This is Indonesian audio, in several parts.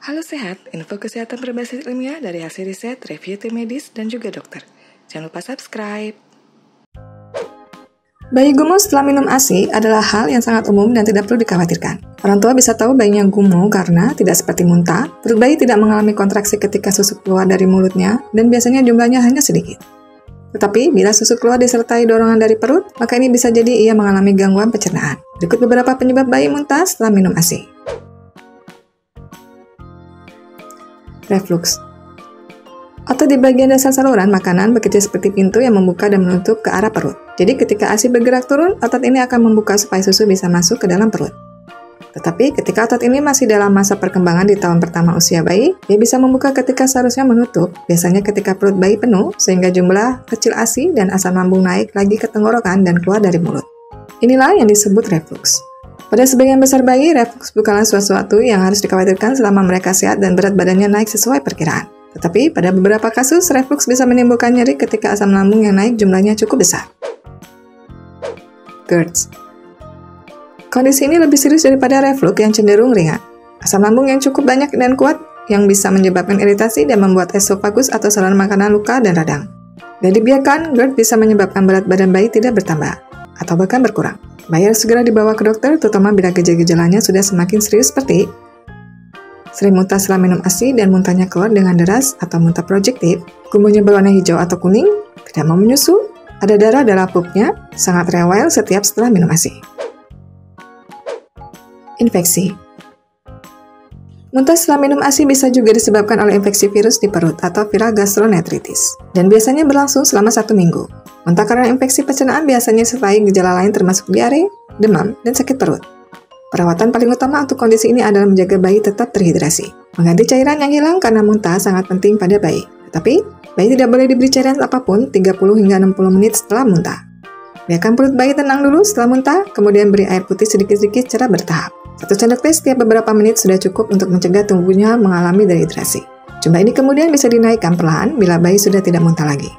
Halo sehat, info kesehatan berbasis ilmiah dari hasil riset, review tim medis, dan juga dokter. Jangan lupa subscribe. Bayi gumoh setelah minum ASI adalah hal yang sangat umum dan tidak perlu dikhawatirkan. Orang tua bisa tahu bayinya gumoh karena tidak seperti muntah, perut bayi tidak mengalami kontraksi ketika susu keluar dari mulutnya, dan biasanya jumlahnya hanya sedikit. Tetapi, bila susu keluar disertai dorongan dari perut, maka ini bisa jadi ia mengalami gangguan pencernaan. Berikut beberapa penyebab bayi muntah setelah minum ASI. Reflux. Otot di bagian dasar saluran makanan bekerja seperti pintu yang membuka dan menutup ke arah perut. Jadi ketika ASI bergerak turun, otot ini akan membuka supaya susu bisa masuk ke dalam perut. Tetapi ketika otot ini masih dalam masa perkembangan di tahun pertama usia bayi, dia bisa membuka ketika seharusnya menutup, biasanya ketika perut bayi penuh, sehingga jumlah kecil ASI dan asam lambung naik lagi ke tenggorokan dan keluar dari mulut. Inilah yang disebut reflux. Pada sebagian besar bayi, reflux bukanlah sesuatu yang harus dikhawatirkan selama mereka sehat dan berat badannya naik sesuai perkiraan. Tetapi pada beberapa kasus, reflux bisa menimbulkan nyeri ketika asam lambung yang naik jumlahnya cukup besar. GERD. Kondisi ini lebih serius daripada reflux yang cenderung ringan. Asam lambung yang cukup banyak dan kuat yang bisa menyebabkan iritasi dan membuat esofagus atau saluran makanan luka dan radang. Dan dibiarkan, GERD bisa menyebabkan berat badan bayi tidak bertambah atau bahkan berkurang. Bayi harus segera dibawa ke dokter, terutama bila gejala-gejalanya sudah semakin serius seperti sering muntah setelah minum ASI dan muntahnya keluar dengan deras atau muntah projektif, gumohnya berwarna hijau atau kuning, tidak mau menyusu, ada darah dalam pupnya, sangat rewel setiap setelah minum ASI. Infeksi. Muntah setelah minum ASI bisa juga disebabkan oleh infeksi virus di perut atau viral gastroenteritis, dan biasanya berlangsung selama 1 minggu. Muntah karena infeksi pencernaan biasanya sertai gejala lain termasuk diare, demam, dan sakit perut. Perawatan paling utama untuk kondisi ini adalah menjaga bayi tetap terhidrasi. Mengganti cairan yang hilang karena muntah sangat penting pada bayi. Tetapi, bayi tidak boleh diberi cairan apapun 30 hingga 60 menit setelah muntah. Biarkan perut bayi tenang dulu setelah muntah, kemudian beri air putih sedikit-sedikit secara bertahap. 1 sendok teh setiap beberapa menit sudah cukup untuk mencegah tubuhnya mengalami dehidrasi. Jumlah ini kemudian bisa dinaikkan perlahan bila bayi sudah tidak muntah lagi.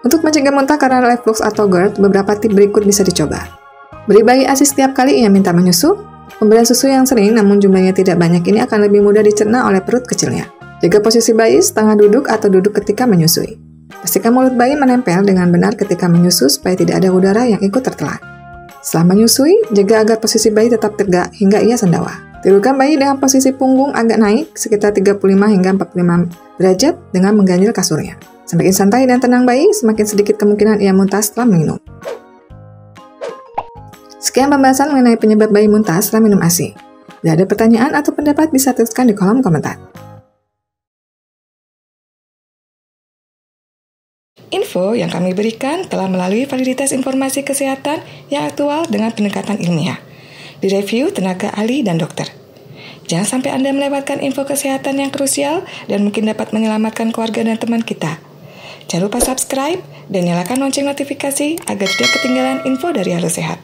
Untuk mencegah muntah karena reflux atau GERD, beberapa tip berikut bisa dicoba. Beri bayi ASI setiap kali ia minta menyusu. Pemberian susu yang sering namun jumlahnya tidak banyak ini akan lebih mudah dicerna oleh perut kecilnya. Jaga posisi bayi setengah duduk atau duduk ketika menyusui. Pastikan mulut bayi menempel dengan benar ketika menyusu supaya tidak ada udara yang ikut tertelan. Setelah menyusui, jaga agar posisi bayi tetap tegak hingga ia sendawa. Tidurkan bayi dengan posisi punggung agak naik sekitar 35 hingga 45 derajat dengan mengganjil kasurnya. Semakin santai dan tenang bayi, semakin sedikit kemungkinan ia muntah setelah minum. Sekian pembahasan mengenai penyebab bayi muntah setelah minum ASI. Bila ada pertanyaan atau pendapat bisa tuliskan di kolom komentar. Info yang kami berikan telah melalui validitas informasi kesehatan yang aktual dengan pendekatan ilmiah. Direview tenaga ahli dan dokter. Jangan sampai Anda melewatkan info kesehatan yang krusial dan mungkin dapat menyelamatkan keluarga dan teman kita. Jangan lupa subscribe dan nyalakan lonceng notifikasi agar tidak ketinggalan info dari Halo Sehat.